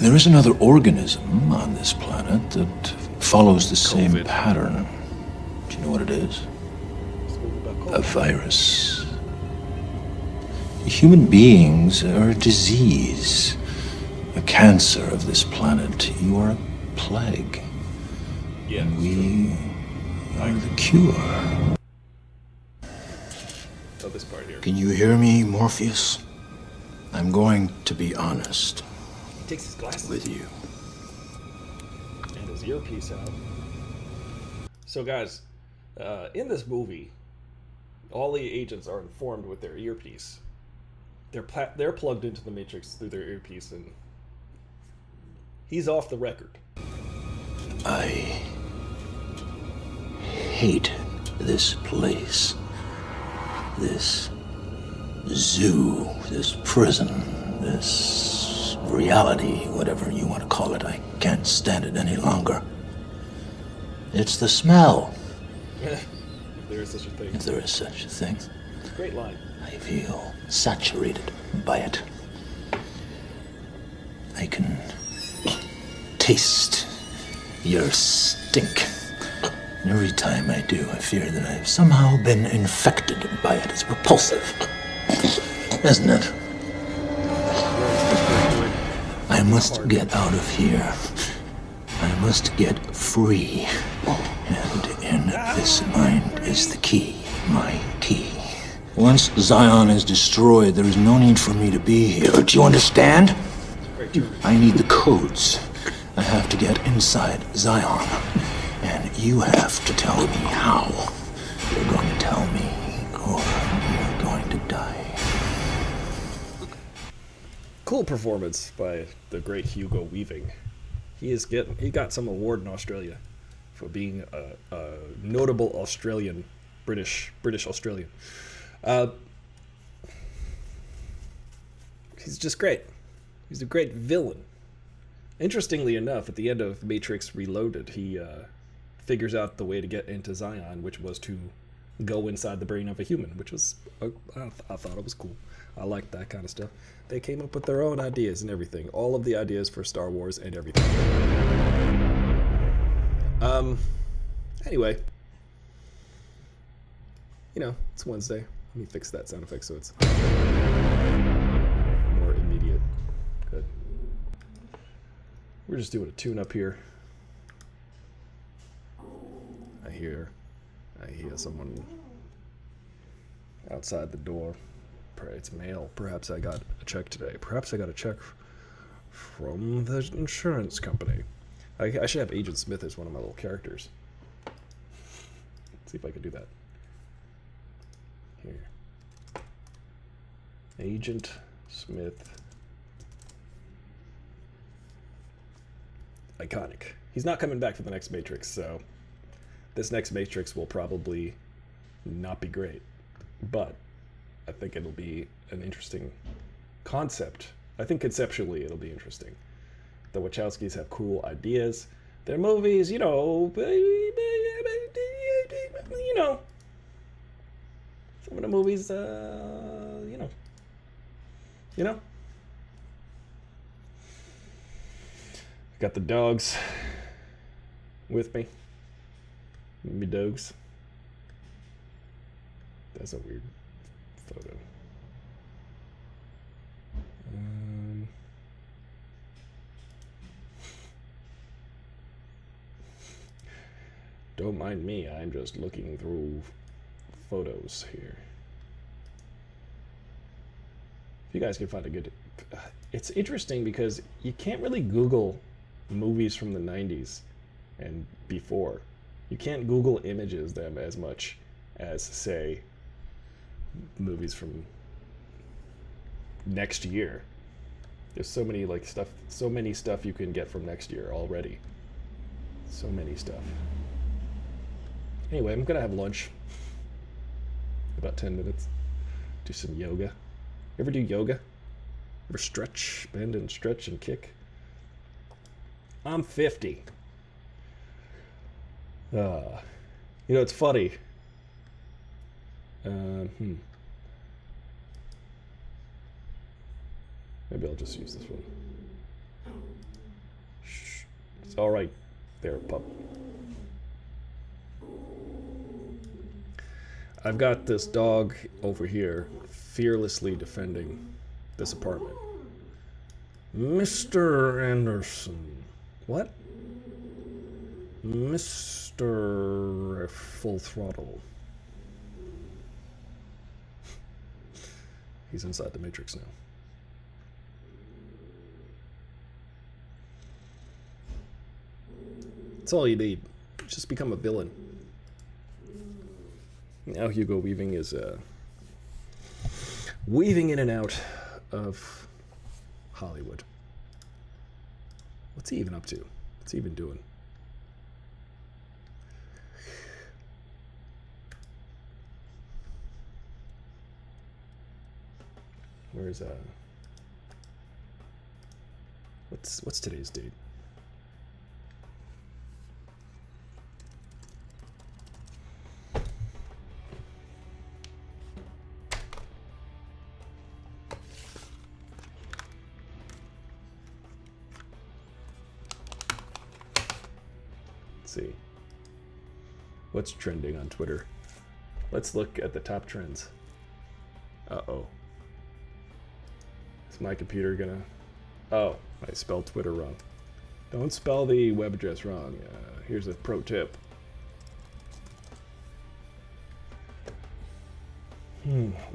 There is another organism on this planet that follows the same COVID. pattern. Do you know what it is? A virus. Human beings are a disease, a cancer of this planet. You are a plague. Yeah. And we are the cure. Oh, this part here. Can you hear me, Morpheus? I'm going to be honest. Takes his glasses with you. and his earpiece out. So guys, in this movie, all the agents are informed with their earpiece. They're plugged into the Matrix through their earpiece, and he's off the record. I hate this place. This zoo, this prison, this reality, whatever you want to call it. I can't stand it any longer. It's the smell, If there is such a thing. if there is such a thing. Great line. I feel saturated by it. I can taste your stink. And every time I do, I fear that I've somehow been infected by it. It's repulsive, isn't it? I must get out of here. I must get free. And in this mind is the key, my key. Once Zion is destroyed, there is no need for me to be here. Do you understand? I need the codes. I have to get inside Zion. And you have to tell me how. You're going to tell me, or you're going to die. Cool performance by the great Hugo Weaving. He got some award in Australia for being a notable Australian, British Australian. He's just great. He's a great villain. Interestingly enough, at the end of Matrix Reloaded, he figures out the way to get into Zion, which was to go inside the brain of a human, which was, I thought it was cool. I liked that kind of stuff. They came up with their own ideas and everything. All of the ideas for Star Wars and everything. Anyway. You know, it's Wednesday. Let me fix that sound effect so it's more immediate. Good. We're just doing a tune-up here. I hear someone outside the door. It's mail. Perhaps I got a check today. Perhaps I got a check from the insurance company. I should have Agent Smith as one of my little characters. Let's see if I can do that. Here. Agent Smith. Iconic. He's not coming back for the next Matrix, so this next Matrix will probably not be great. But I think it'll be an interesting concept. I think conceptually it'll be interesting. The Wachowskis have cool ideas. Their movies, you know, some of the movies, you know. Got the dogs with me. Me dogs. That's a weird photo. Don't mind me, I'm just looking through photos here. If you guys can find a good... It's interesting because you can't really Google movies from the 90s and before. You can't Google images them as much as, say, movies from next year. There's so many stuff you can get from next year already. So many stuff. Anyway, I'm gonna have lunch. About 10 minutes. Do some yoga. You ever do yoga? Ever stretch, bend and stretch and kick? I'm 50. You know, it's funny. Maybe I'll just use this one. Shh. It's all right there, pup. I've got this dog over here fearlessly defending this apartment. Mr. Anderson. What? Mr. Full Throttle. He's inside the Matrix now. That's all you need. Just become a villain. Now Hugo Weaving is weaving in and out of Hollywood. What's he even up to? What's he even doing? Where's what's today's date? Let's see. What's trending on Twitter? Let's look at the top trends. Uh-oh. Is my computer gonna... Oh, I spelled Twitter wrong. Don't spell the web address wrong. Here's a pro tip.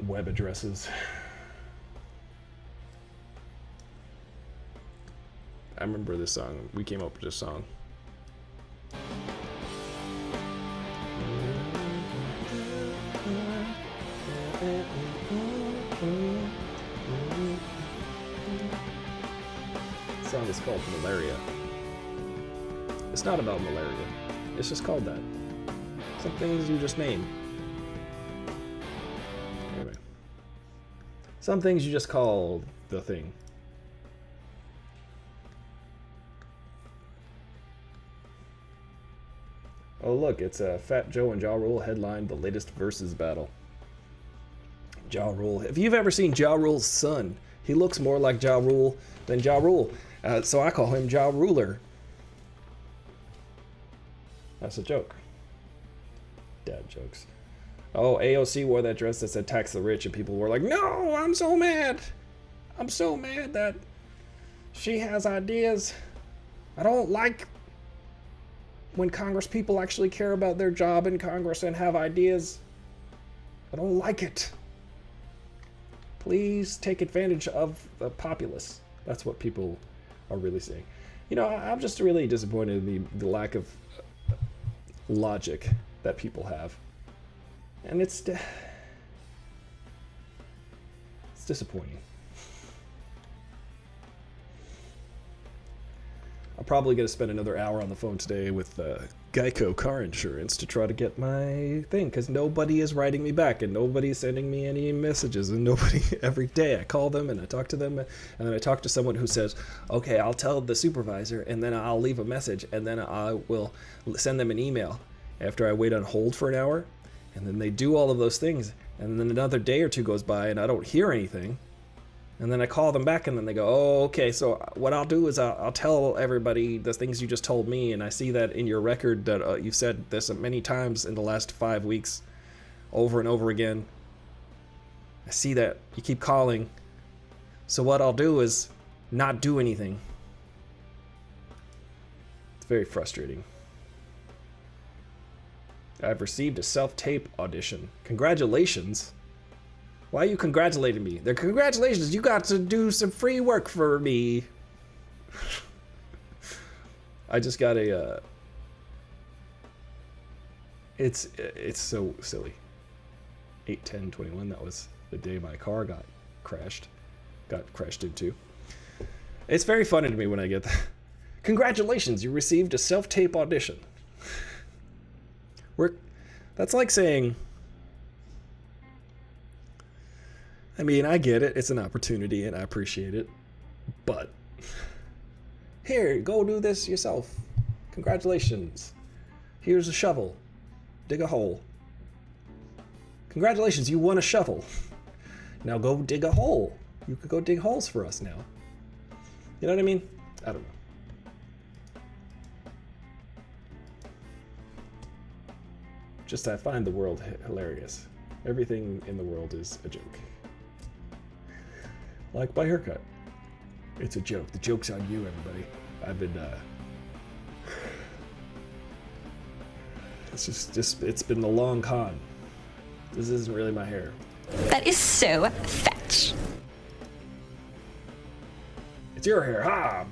Web addresses. I remember this song. We came up with this song. The song is called Malaria. It's not about malaria. It's just called that. Some things you just name. Anyway. Some things you just call the thing. Oh look, it's Fat Joe and Ja Rule headlined the latest versus battle. Ja Rule. If you've ever seen Ja Rule's son, he looks more like Ja Rule than Ja Rule. So I call him Ja Ruler. That's a joke. Dad jokes. Oh, AOC wore that dress that said tax the rich, and people were like, no, I'm so mad. I'm so mad that she has ideas. I don't like when Congress people actually care about their job in Congress and have ideas. I don't like it. Please take advantage of the populace. That's what people are really saying. You know, I'm just really disappointed in the lack of logic that people have. And it's disappointing. I'm probably going to spend another hour on the phone today with Geico car insurance to try to get my thing, because nobody is writing me back and nobody's sending me any messages, and nobody, every day I call them and I talk to them, and then I talk to someone who says, okay, I'll tell the supervisor, and then I'll leave a message, and then I will send them an email after I wait on hold for an hour, and then they do all of those things, and then another day or two goes by and I don't hear anything. And then I call them back, and then they go, oh, okay, so what I'll do is I'll tell everybody the things you just told me, and I see that in your record that you've said this many times in the last 5 weeks, over and over again. I see that you keep calling, so what I'll do is not do anything. It's very frustrating. I've received a self-tape audition. Congratulations. Why are you congratulating me? They're congratulations, you got to do some free work for me. I just got a, it's so silly. 8/10/21, that was the day my car got crashed into. It's very funny to me when I get that. Congratulations, you received a self-tape audition. That's like saying, I mean, I get it. It's an opportunity, and I appreciate it. But here, go do this yourself. Congratulations. Here's a shovel. Dig a hole. Congratulations, you won a shovel. Now go dig a hole. You could go dig holes for us now. You know what I mean? I don't know. Just I find the world hilarious. Everything in the world is a joke. Like my haircut. It's a joke. The joke's on you, everybody. I've been, it's been the long con. This isn't really my hair. That is so fetch. It's your hair, ha!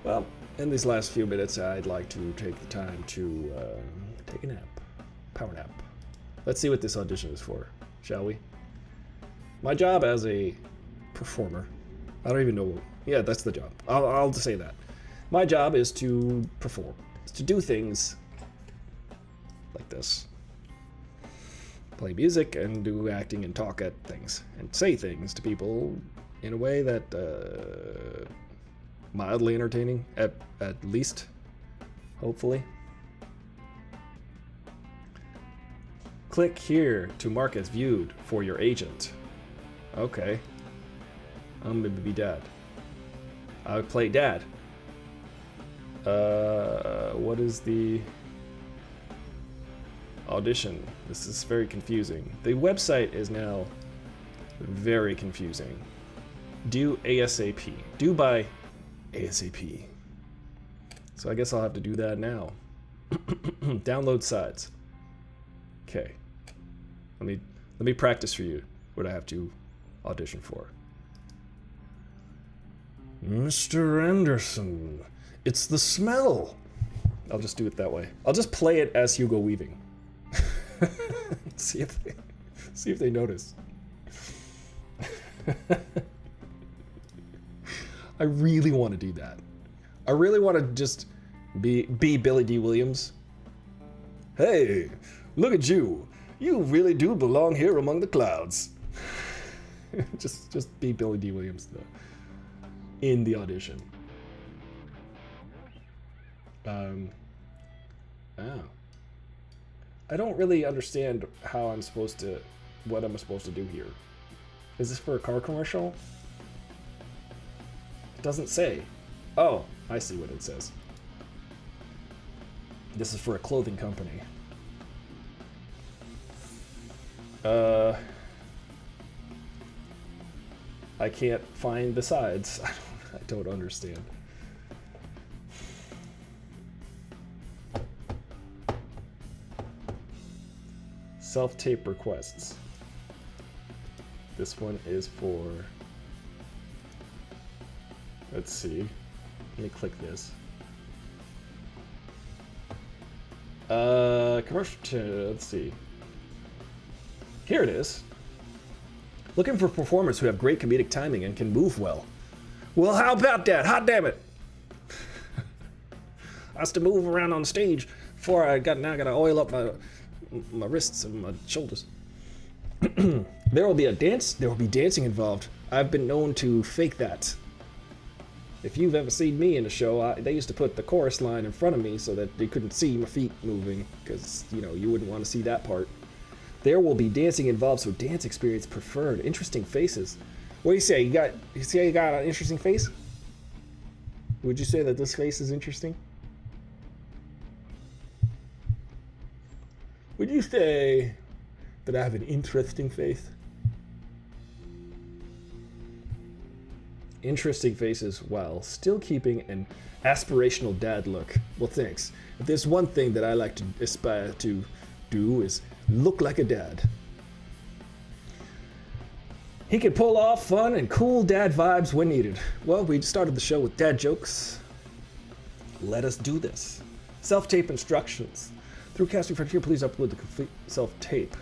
Well, In these last few minutes, I'd like to take the time to take a nap. Power nap. Let's see what this audition is for, shall we? My job as a performer, I don't even know. Yeah, that's the job. I'll just say that. My job is to perform. Is to do things like this. Play music and do acting and talk at things. And say things to people in a way that mildly entertaining, at least, hopefully. Click here to mark as viewed for your agent. Okay. I'm gonna be Dad. I would play Dad. What is the audition? This is very confusing. The website is now very confusing. Due ASAP. Due by ASAP. So I guess I'll have to do that now. Download sides. Okay. Let me practice for you what I have to audition for. Mr. Anderson, it's the smell. I'll just do it that way. I'll just play it as Hugo Weaving. see if they notice. I really want to do that. I really want to just be Billy D. Williams. Hey, look at you. You really do belong here among the clouds. just be Billy D. Williams though, in the audition. Oh. I don't really understand how what I'm supposed to do here. Is this for a car commercial? It doesn't say. Oh, I see what it says. This is for a clothing company. I can't find the sides. I don't understand. Self-tape requests. This one is for... Let's see. Let me click this. Commercial... Let's see. Here it is. Looking for performers who have great comedic timing and can move well. Well, how about that? Hot damn it! I used to move around on stage before now I gotta oil up my wrists and my shoulders. There will be dancing involved. I've been known to fake that. If you've ever seen me in a show, they used to put the chorus line in front of me so that they couldn't see my feet moving, because, you know, you wouldn't want to see that part. There will be dancing involved, so dance experience preferred. Interesting faces. What do you say? You say you got an interesting face? Would you say that this face is interesting? Would you say that I have an interesting face? Interesting faces while still keeping an aspirational dad look. Well, thanks. If there's one thing that I like to aspire to do is look like a dad. He can pull off fun and cool dad vibes when needed. Well, we started the show with dad jokes. Let us do this. Self-tape instructions. Through Casting Frontier, please upload the complete self-tape.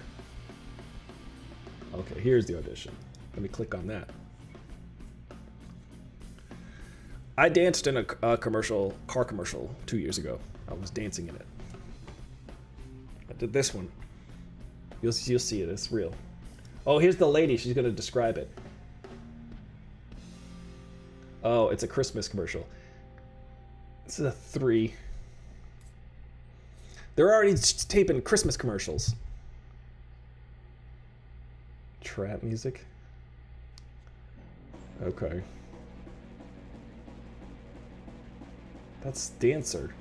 Okay, here's the audition. Let me click on that. I danced in a car commercial 2 years ago. I was dancing in it. I did this one. You'll see it, it's real. Oh, here's the lady, she's gonna describe it. Oh, it's a Christmas commercial. This is a 3. They're already taping Christmas commercials. Trap music. Okay. That's Dancer.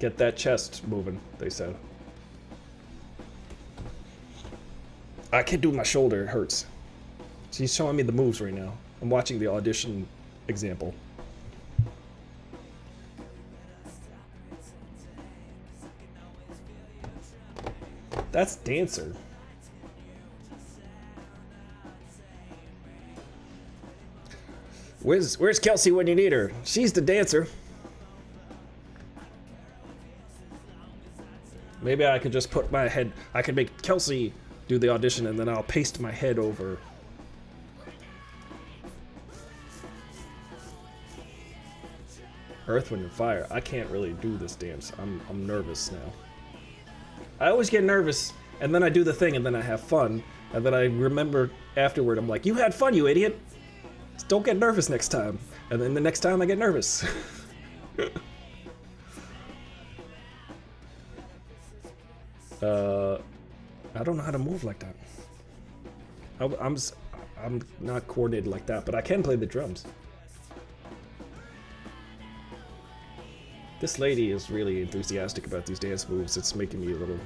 Get that chest moving, they said. I can't do my shoulder, it hurts. She's showing me the moves right now. I'm watching the audition example. That's Dancer. Where's Kelsey when you need her? She's the dancer. Maybe I could just put my head... I could make Kelsey do the audition and then I'll paste my head over. Earth, Wind, and Fire. I can't really do this dance. I'm nervous now. I always get nervous, and then I do the thing, and then I have fun, and then I remember afterward, I'm like, you had fun, you idiot! Just don't get nervous next time. And then the next time I get nervous. I don't know how to move like that. I'm not coordinated like that, but I can play the drums. This lady is really enthusiastic about these dance moves. It's making me a little...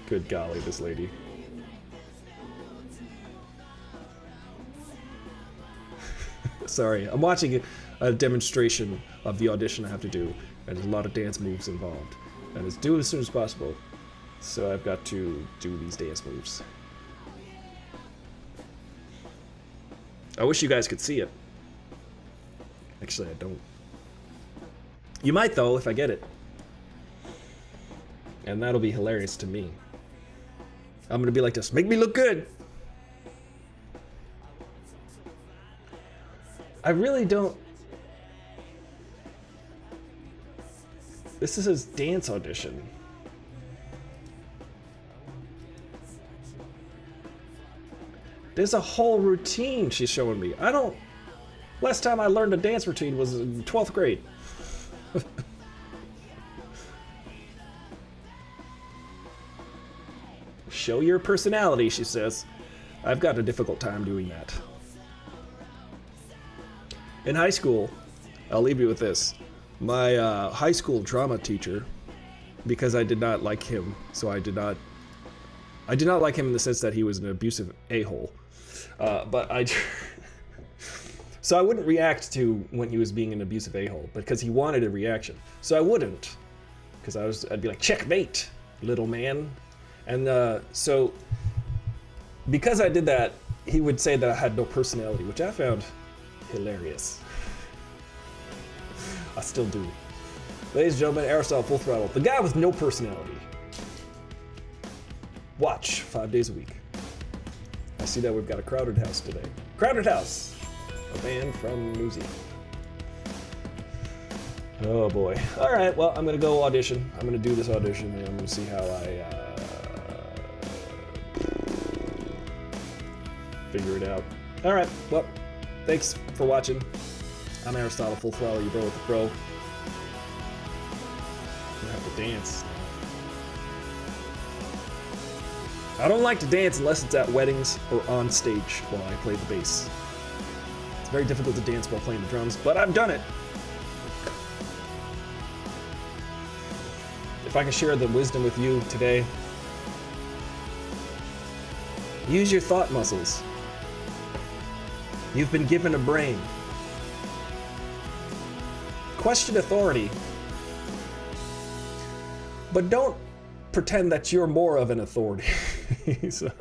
Good golly, this lady. Sorry, I'm watching a demonstration of the audition I have to do, and there's a lot of dance moves involved. And it's due as soon as possible, so I've got to do these dance moves. I wish you guys could see it. Actually, I don't. You might, though, if I get it. And that'll be hilarious to me. I'm gonna be like this. Make me look good! I really don't... This is his dance audition. There's a whole routine she's showing me. I don't... Last time I learned a dance routine was in 12th grade. Show your personality, she says. I've got a difficult time doing that. In high school, I'll leave you with this. My high school drama teacher, because I did not like him, so I did not like him in the sense that he was an abusive a-hole. So I wouldn't react to when he was being an abusive a-hole, because he wanted a reaction. So I wouldn't, because I'd be like, checkmate, little man. And so, because I did that, he would say that I had no personality, which I found hilarious. I still do. Ladies and gentlemen, Aristotle Full Throttle, the guy with no personality. Watch 5 days a week. I see that we've got a crowded house today. Crowded House, a band from New Zealand. Oh boy. All right, well, I'm gonna go audition. I'm gonna do this audition and I'm gonna see how I figure it out. All right, well, thanks for watching. I'm Aristotle Full Throttle, you bro with the pro. I'm gonna have to dance. I don't like to dance unless it's at weddings or on stage while I play the bass. It's very difficult to dance while playing the drums, but I've done it. If I can share the wisdom with you today, use your thought muscles. You've been given a brain. Question authority, but don't pretend that you're more of an authority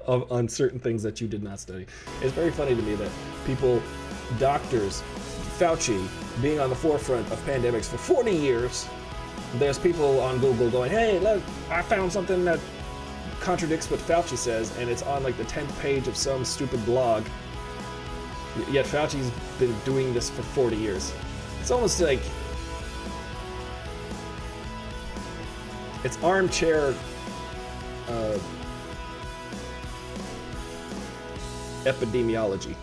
on certain things that you did not study. It's very funny to me that people, doctors, Fauci being on the forefront of pandemics for 40 years, there's people on Google going, hey, look, I found something that contradicts what Fauci says, and it's on like the 10th page of some stupid blog. Yet Fauci's been doing this for 40 years. It's almost like it's armchair epidemiology.